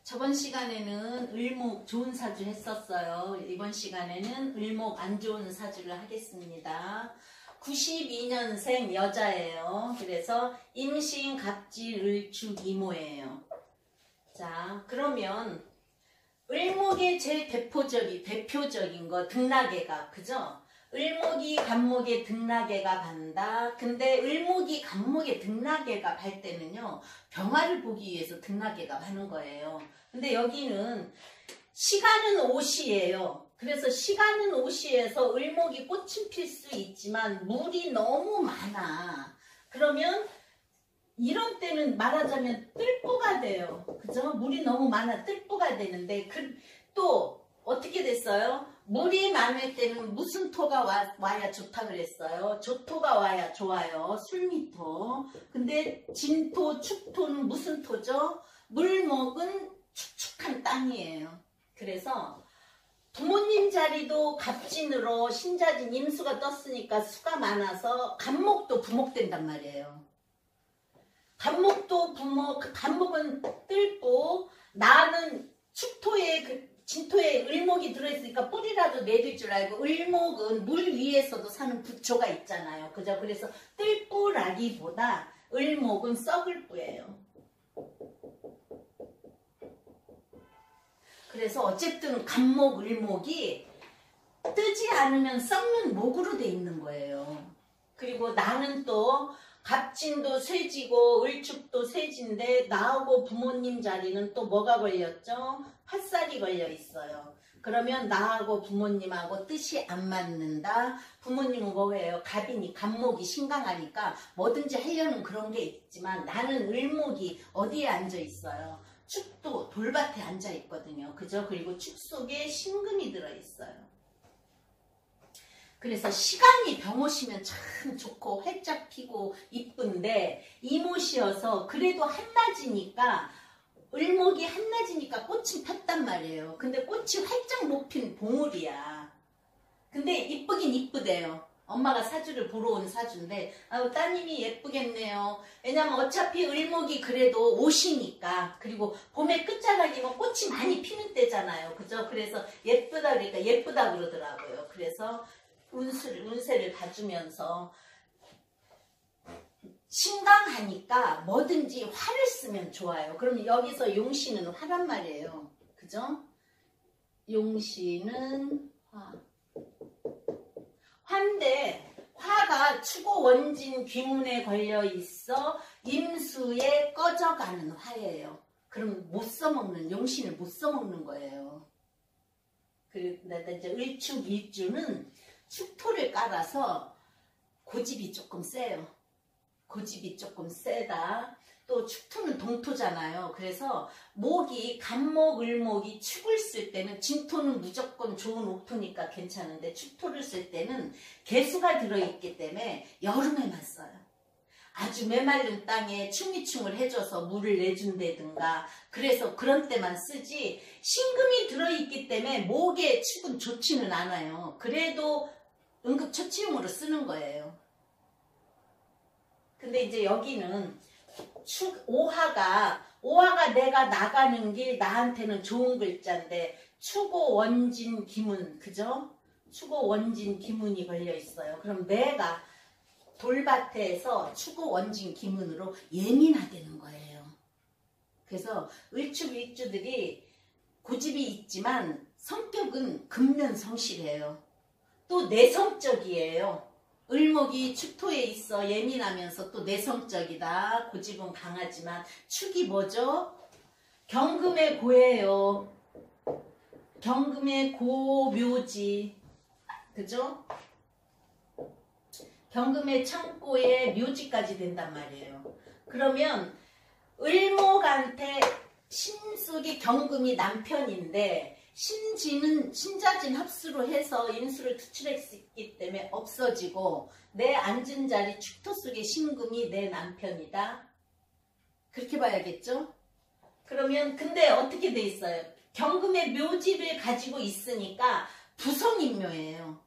저번 시간에는 을목 좋은 사주 했었어요. 이번 시간에는 을목 안 좋은 사주를 하겠습니다. 92년생 여자예요. 그래서 임신, 갑질, 을축, 이모예요. 자, 그러면 을목의 제일 대표적인 거 등나개가, 그죠? 을목이 간목에 등나개가 간다. 근데 을목이 간목에 등나개가 갈 때는요, 병화를 보기 위해서 등나개가 가는 거예요. 근데 여기는 시간은 오시예요. 그래서 시간은 오시에서 을목이 꽃은 필 수 있지만 물이 너무 많아. 그러면 이런 때는 말하자면 뜰보가 돼요. 그죠? 물이 너무 많아 뜰보가 되는데 또 어떻게 됐어요? 물이 많을 때는 무슨 토가 와야 좋다 그랬어요? 조토가 와야 좋아요. 술미토. 근데 진토, 축토는 무슨 토죠? 물 먹은 축축한 땅이에요. 그래서 부모님 자리도 갑진으로 신자진 임수가 떴으니까 수가 많아서 간목도 부목된단 말이에요. 간목도 부목, 간목은 뜰보, 나는 축토에 진토에 을목이 들어있으니까 뿌리라도 내릴 줄 알고, 을목은 물 위에서도 사는 부초가 있잖아요. 그죠? 그래서 뜰뿌라기보다 을목은 썩을 뿌예요. 그래서 어쨌든 간목, 을목이 뜨지 않으면 썩는 목으로 돼 있는 거예요. 그리고 나는 또 갑진도 쇠지고 을축도 쇠지인데 나하고 부모님 자리는 또 뭐가 걸렸죠? 화살이 걸려 있어요. 그러면 나하고 부모님하고 뜻이 안 맞는다. 부모님은 뭐예요? 갑이니 간목이 신강하니까 뭐든지 하려는 그런 게 있지만 나는 을목이 어디에 앉아 있어요? 축도 돌밭에 앉아 있거든요. 그죠? 그리고 축 속에 신금이 들어 있어요. 그래서 시간이 병오시면 참 좋고 활짝 피고 이쁜데 이모시여서 그래도 한낮이니까 을목이 한낮이니까 꽃이 폈단 말이에요. 근데 꽃이 활짝 못 핀 봉우리야. 근데 이쁘긴 이쁘대요. 엄마가 사주를 보러 온 사주인데 따님이 예쁘겠네요. 왜냐면 어차피 을목이 그래도 옷이니까. 그리고 봄의 끝자락이면 꽃이 많이 피는 때잖아요. 그죠? 그래서 예쁘다 그러니까 예쁘다 그러더라고요. 그래서 운세를 봐주면서 신강하니까 뭐든지 화를 쓰면 좋아요. 그럼 여기서 용신은 화란 말이에요. 그죠? 용신은 화인데 화가 추고 원진 귀문에 걸려 있어 임수에 꺼져가는 화예요. 그럼 못 써먹는, 용신을 못 써먹는 거예요. 그리고 이제 을축, 일주는 축토를 깔아서 고집이 조금 세요. 고집이 조금 세다. 또 축토는 동토잖아요. 그래서 목이 간목, 을목이 축을 쓸 때는 진토는 무조건 좋은 옥토니까 괜찮은데 축토를 쓸 때는 개수가 들어있기 때문에 여름에만 써요. 아주 메마른 땅에 충미충을 해줘서 물을 내준다든가 그래서 그런 때만 쓰지 신금이 들어있기 때문에 목의 축은 좋지는 않아요. 그래도 응급처치용으로 쓰는 거예요. 근데 이제 여기는 오화가 내가 나가는 길 나한테는 좋은 글자인데 추고 원진 기문, 그죠? 추고 원진 기문이 걸려 있어요. 그럼 내가 돌밭에서 추고 원진 기문으로 예민하다는 거예요. 그래서 을축 일주들이 고집이 있지만 성격은 근면성실해요. 또 내성적이에요. 을목이 축토에 있어 예민하면서 또 내성적이다. 고집은 강하지만 축이 뭐죠? 경금의 고예요. 경금의 고묘지. 그죠? 경금의 창고에 묘지까지 된단 말이에요. 그러면 을목한테 신속이 경금이 남편인데 신자진 합수로 해서 인수를 투출했기 때문에 없어지고 내 앉은 자리 축토 속의 신금이 내 남편이다. 그렇게 봐야겠죠? 그러면 근데 어떻게 돼 있어요? 경금의 묘지를 가지고 있으니까 부성인묘예요.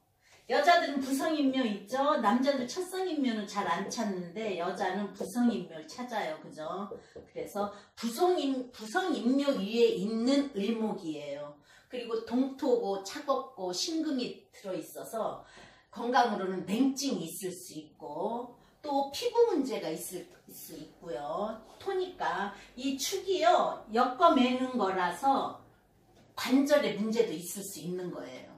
여자들은 부성인묘 있죠? 남자들 첫성인묘는 잘 안 찾는데 여자는 부성인묘를 찾아요. 그죠? 그래서 부성인묘 위에 있는 을목이에요. 그리고 동토고 차갑고 신금이 들어있어서 건강으로는 냉증이 있을 수 있고 또 피부 문제가 있을 수 있고요. 토니까 이 축이요 엮어매는 거라서 관절에 문제도 있을 수 있는 거예요.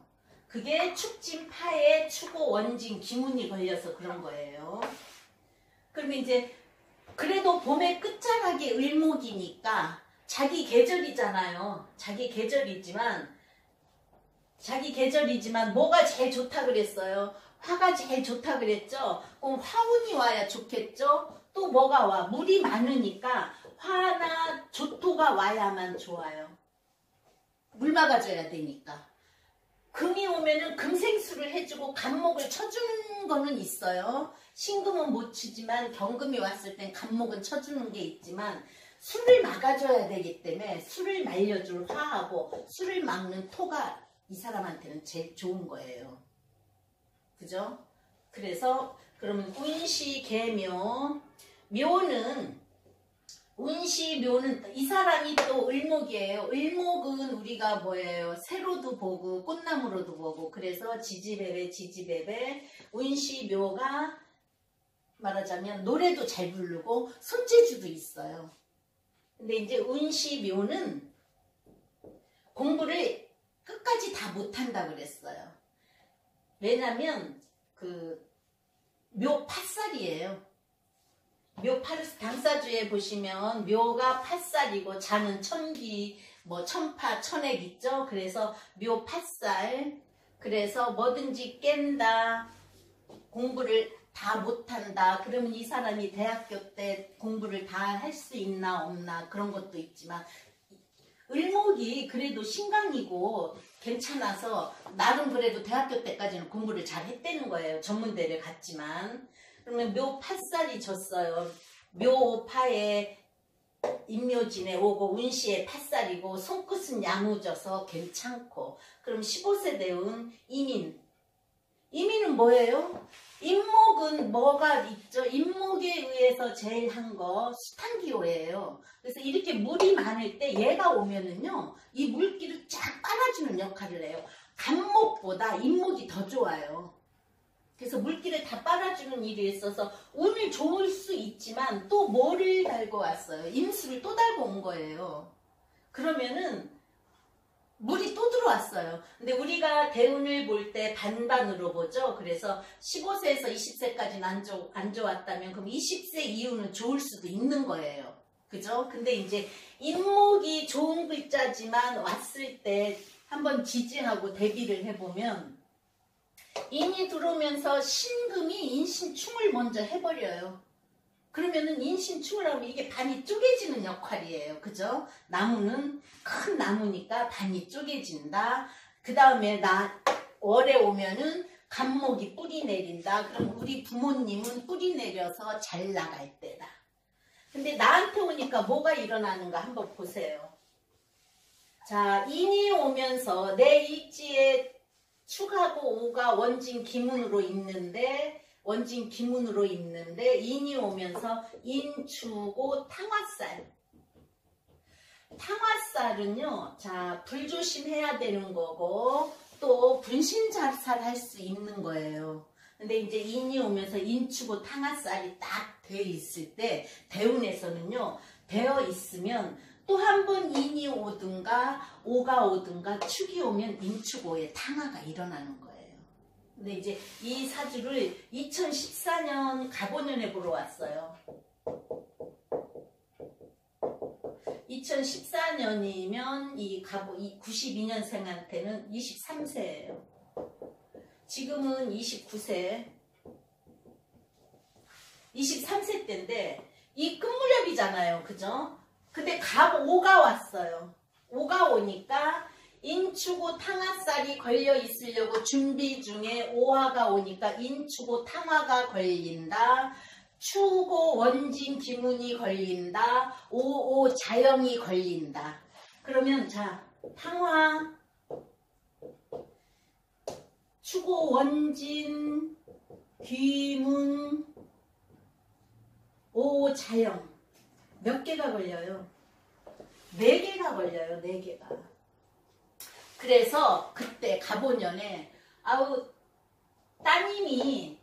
그게 축진 파에 추고 원진 기운이 걸려서 그런 거예요. 그러면 이제 그래도 봄의 끝자락이 을목이니까 자기 계절이잖아요. 자기 계절이지만 뭐가 제일 좋다 그랬어요? 화가 제일 좋다 그랬죠? 그럼 화운이 와야 좋겠죠? 또 뭐가 와? 물이 많으니까 화나 조토가 와야만 좋아요. 물 막아줘야 되니까. 금이 오면은 금생수를 해주고 간목을 쳐주는 거는 있어요. 신금은 못 치지만 경금이 왔을 땐 간목은 쳐주는 게 있지만 술을 막아줘야 되기 때문에 술을 말려줄 화하고 술을 막는 토가 이 사람한테는 제일 좋은 거예요. 그죠? 그래서 그러면 운시 계묘 운시묘는 이 사람이 또 을목이에요. 을목은 우리가 뭐예요? 새로도 보고 꽃나무로도 보고 그래서 지지배배 운시묘가 말하자면 노래도 잘 부르고 손재주도 있어요. 근데 이제 운시묘는 공부를 끝까지 다 못한다 그랬어요. 왜냐면 그 묘 팥살이에요. 묘 당사주에 보시면 묘가 팥살이고 자는 천기 뭐 천파 천액 있죠. 그래서 묘 팥살. 그래서 뭐든지 깬다. 공부를 다 못한다. 그러면 이 사람이 대학교 때 공부를 다 할 수 있나 없나 그런 것도 있지만 을목이 그래도 신강이고 괜찮아서 나름 그래도 대학교 때까지는 공부를 잘 했다는 거예요. 전문대를 갔지만. 그러면 묘 팥살이 졌어요. 묘파에 임묘진에 오고 운시에 팥살이고 손끝은 양우져서 괜찮고 그럼 15세 대운 이민. 이민은 뭐예요? 임목은 뭐가 있죠? 임목에 의해서 제일 한 거 수탄기호예요. 그래서 이렇게 물이 많을 때 얘가 오면은요 이 물기를 쫙 빨아주는 역할을 해요. 간목보다 임목이 더 좋아요. 그래서 물기를 다 빨아주는 일이 있어서 운이 좋을 수 있지만 또 뭐를 달고 왔어요? 임수를 또 달고 온 거예요. 그러면은 물이 또 들어왔어요. 근데 우리가 대운을 볼 때 반반으로 보죠. 그래서 15세에서 20세까지는 안 좋았다면 그럼 20세 이후는 좋을 수도 있는 거예요. 그죠? 근데 이제 임목이 좋은 글자지만 왔을 때 한번 지지하고 대비를 해보면 인이 들어오면서 신금이 인신충을 먼저 해버려요. 그러면은 인신충을 하면 이게 반이 쪼개지는 역할이에요. 그죠? 나무는 큰 나무니까 반이 쪼개진다. 그 다음에 월에 오면은 간목이 뿌리 내린다. 그럼 우리 부모님은 뿌리 내려서 잘 나갈 때다. 근데 나한테 오니까 뭐가 일어나는가 한번 보세요. 자, 인이 오면서 내 일지에 축하고 오가 원진 기문으로 있는데 인이 오면서 인축고 탕화살. 탕화살은요, 자, 불조심해야 되는 거고 또 분신자살 할 수 있는 거예요. 근데 이제 인이 오면서 인축고 탕화살이 딱 되어 있을 때 대운에서는요, 되어 있으면 또 한 번 인이 오든가 오가 오든가 축이 오면 인축오에 탕화가 일어나는 거예요. 근데 이제 이 사주를 2014년 갑오년에 보러 왔어요. 2014년이면 이 92년생한테는 23세예요. 지금은 29세. 23세 때인데 이 끝무렵이잖아요. 그죠? 근데 갑오가 왔어요. 오가 오니까 인축오 탕화살이 걸려 있으려고 준비 중에 오화가 오니까 인축오 탕화가 걸린다. 추고 원진 기문이 걸린다. 오오 자영이 걸린다. 그러면 자, 탕화 추고 원진 귀문 오 자영 몇 개가 걸려요? 4개가 걸려요. 4개가. 그래서 그때 가보년에 아우 따님이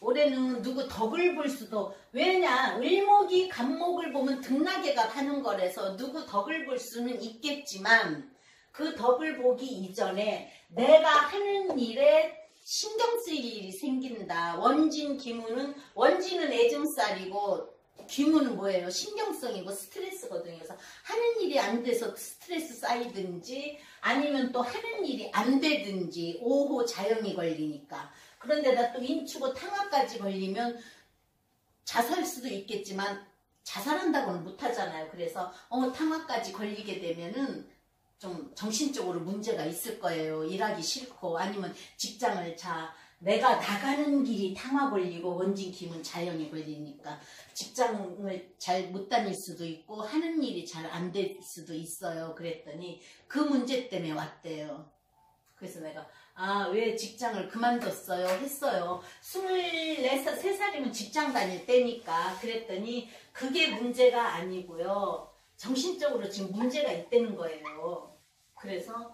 올해는 누구 덕을 볼 수도 왜냐 을목이 간목을 보면 등나게가 가는 거라서 누구 덕을 볼 수는 있겠지만 그 덕을 보기 이전에 내가 하는 일에 신경 쓸 일이 생긴다. 원진 기문은 원진은 애증살이고 귀문은 뭐예요? 신경성이고 스트레스거든요. 그래서 하는 일이 안 돼서 스트레스 쌓이든지 아니면 또 하는 일이 안 되든지 5호 자영이 걸리니까 그런데다 또 인추고 탕화까지 걸리면 자살 수도 있겠지만 자살한다고는 못하잖아요. 그래서 탕화까지 걸리게 되면은 좀 정신적으로 문제가 있을 거예요. 일하기 싫고 아니면 직장을 내가 나가는 길이 탕화 걸리고 원진 기문 자영이 걸리니까 직장을 잘 못 다닐 수도 있고 하는 일이 잘 안 될 수도 있어요. 그랬더니 그 문제 때문에 왔대요. 그래서 내가 왜 직장을 그만뒀어요? 했어요. 23살이면 직장 다닐 때니까 그랬더니 그게 문제가 아니고요. 정신적으로 지금 문제가 있다는 거예요. 그래서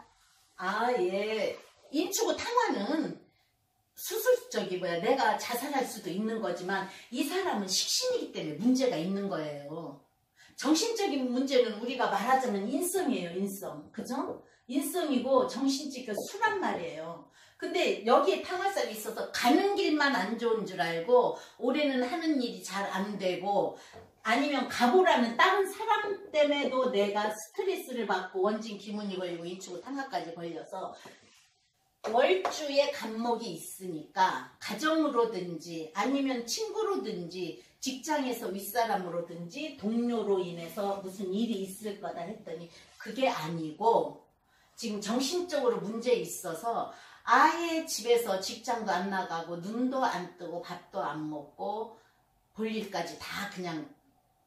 예 인추고 탕화는 내가 자살할 수도 있는 거지만 이 사람은 식신이기 때문에 문제가 있는 거예요. 정신적인 문제는 우리가 말하자면 인성이에요. 인성. 그죠? 인성이고 정신적인 수란 말이에요. 근데 여기에 탕화살이 있어서 가는 길만 안 좋은 줄 알고 올해는 하는 일이 잘 안 되고 아니면 가보라는 다른 사람 때문에도 내가 스트레스를 받고 원진 기문이 걸리고 인추고 탕화까지 걸려서 월주에 간목이 있으니까 가정으로든지 아니면 친구로든지 직장에서 윗사람으로든지 동료로 인해서 무슨 일이 있을 거다 했더니 그게 아니고 지금 정신적으로 문제 있어서 아예 집에서 직장도 안 나가고 눈도 안 뜨고 밥도 안 먹고 볼일까지 다 그냥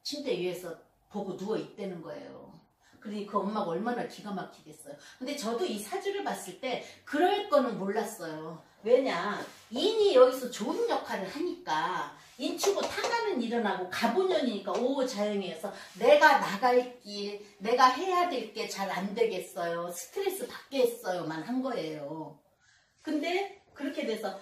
침대 위에서 보고 누워 있다는 거예요. 그러니 그 엄마가 얼마나 기가 막히겠어요. 근데 저도 이 사주를 봤을 때 그럴 거는 몰랐어요. 왜냐 인이 여기서 좋은 역할을 하니까 인추고 탕화는 일어나고 가보년이니까 5호 자영이어서 내가 나갈 길 내가 해야 될 게 잘 안 되겠어요. 스트레스 받겠어요만 한 거예요. 근데 그렇게 돼서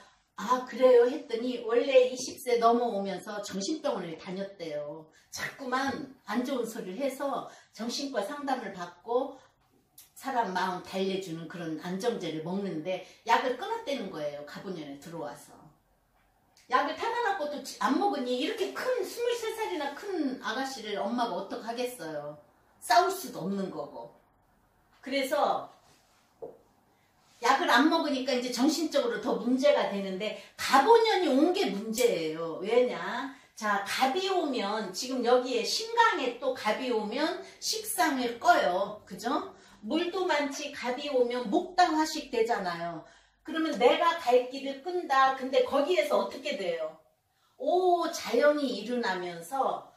그래요 했더니 원래 20세 넘어오면서 정신병원을 다녔대요. 자꾸만 안 좋은 소리를 해서 정신과 상담을 받고 사람 마음 달래주는 그런 안정제를 먹는데 약을 끊었다는 거예요. 가보년에 들어와서. 약을 타다 놓고도 안 먹으니 이렇게 큰 23살이나 큰 아가씨를 엄마가 어떡하겠어요. 싸울 수도 없는 거고. 그래서 약을 안 먹으니까 이제 정신적으로 더 문제가 되는데 가보년이 온 게 문제예요. 왜냐? 자, 갑이 오면 지금 여기에 신강에 또 갑이 오면 식상을 꺼요. 그죠? 물도 많지 갑이 오면 목당화식 되잖아요. 그러면 내가 갈 길을 끈다. 근데 거기에서 어떻게 돼요? 자영이 일어나면서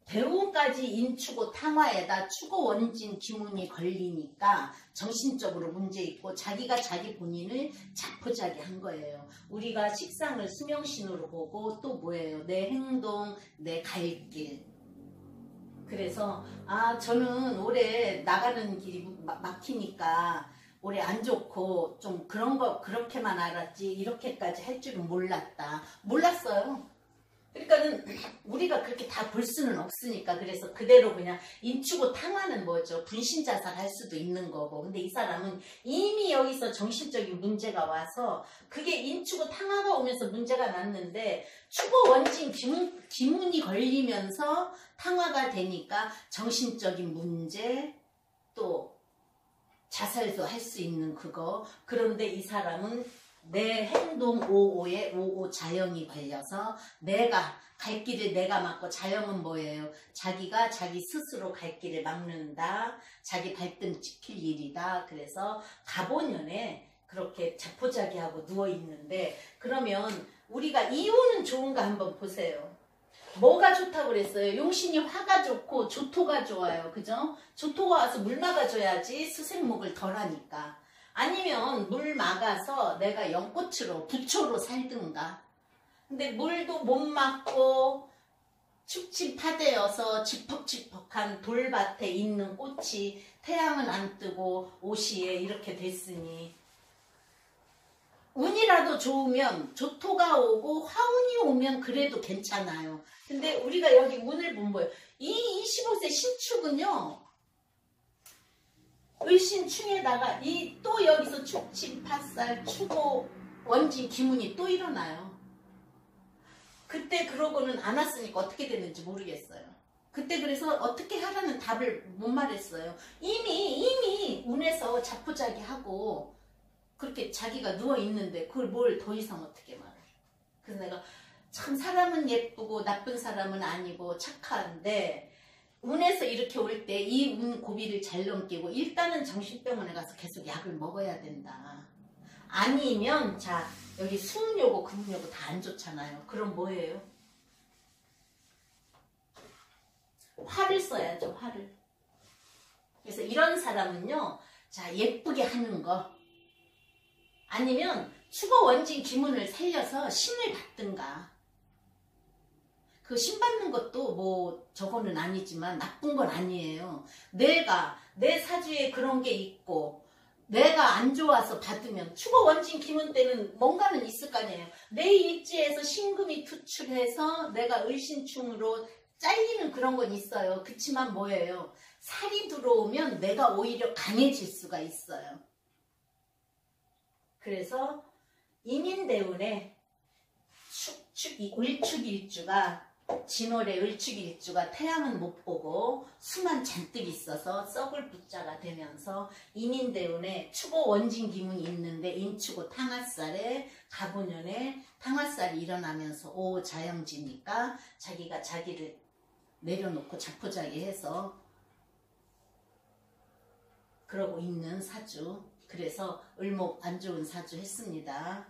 대운까지 인추고 탕화에다 추고 원진 기문이 걸리니까 정신적으로 문제 있고 자기가 자기 본인을 자포자기 한 거예요. 우리가 식상을 수명신으로 보고 또 뭐예요? 내 행동, 내 갈 길. 그래서 저는 올해 나가는 길이 막히니까 올해 안 좋고 좀 그런 거 그렇게만 알았지 이렇게까지 할 줄은 몰랐어요. 그러니까는 우리가 그렇게 다 볼 수는 없으니까 그래서 그대로 그냥 인추고 탕화는 뭐죠? 분신자살 할 수도 있는 거고. 근데 이 사람은 이미 여기서 정신적인 문제가 와서 그게 인추고 탕화가 오면서 문제가 났는데 추고 원진 기문이 걸리면서 탕화가 되니까 정신적인 문제 또 자살도 할 수 있는 그거. 그런데 이 사람은 내 행동 5호에 5호 자영이 걸려서 내가 갈 길을 내가 막고 자영은 뭐예요? 자기가 자기 스스로 갈 길을 막는다. 자기 발등 지킬 일이다. 그래서 가보년에 그렇게 자포자기하고 누워있는데 그러면 우리가 이유는 좋은가 한번 보세요. 뭐가 좋다고 그랬어요? 용신이 화가 좋고 조토가 좋아요. 그죠? 조토가 와서 물 막아줘야지 수생목을 덜 하니까. 아니면 물 막아서 내가 연꽃으로 부초로 살든가. 근데 물도 못 막고 축침파되어서 지퍽지퍽한 돌밭에 있는 꽃이 태양은 안 뜨고 오시에 이렇게 됐으니 운이라도 좋으면 조토가 오고 화운이 오면 그래도 괜찮아요. 근데 우리가 여기 운을 보면 뭐예요? 이 25세 신축은요. 을신충에다가 이 또 여기서 축침, 팥살, 추고, 원진, 기문이 또 일어나요. 그때 그러고는 안 왔으니까 어떻게 됐는지 모르겠어요. 그때 그래서 어떻게 하라는 답을 못 말했어요. 이미 운에서 자포자기하고 그렇게 자기가 누워있는데 그걸 뭘 더 이상 어떻게 말해. 그래서 내가 참 사람은 예쁘고 나쁜 사람은 아니고 착한데 운에서 이렇게 올 때 이 운 고비를 잘 넘기고 일단은 정신병원에 가서 계속 약을 먹어야 된다. 아니면 자 여기 수운요고 금운요고 다 안 좋잖아요. 그럼 뭐예요? 화를 써야죠. 화를. 그래서 이런 사람은요. 자 예쁘게 하는 거 아니면 추거 원진 기문을 살려서 신을 받든가. 그 신 받는 것도 뭐 저거는 아니지만 나쁜 건 아니에요. 내가 내 사주에 그런 게 있고 내가 안 좋아서 받으면 추거 원진 기문 때는 뭔가는 있을 거 아니에요. 내 일지에서 신금이 투출해서 내가 을신충으로 잘리는 그런 건 있어요. 그치만 뭐예요? 살이 들어오면 내가 오히려 강해질 수가 있어요. 그래서 임인대운에 을축일주가 진월의 을축일주가 태양은 못 보고 수만 잔뜩 있어서 썩을 부자가 되면서 임인대운에 추고 원진기문이 있는데 임추고 탕화살에 갑오년에 탕화살이 일어나면서 오자영지니까 자기가 자기를 내려놓고 자포자기해서 그러고 있는 사주. 그래서 을목 안 좋은 사주 했습니다.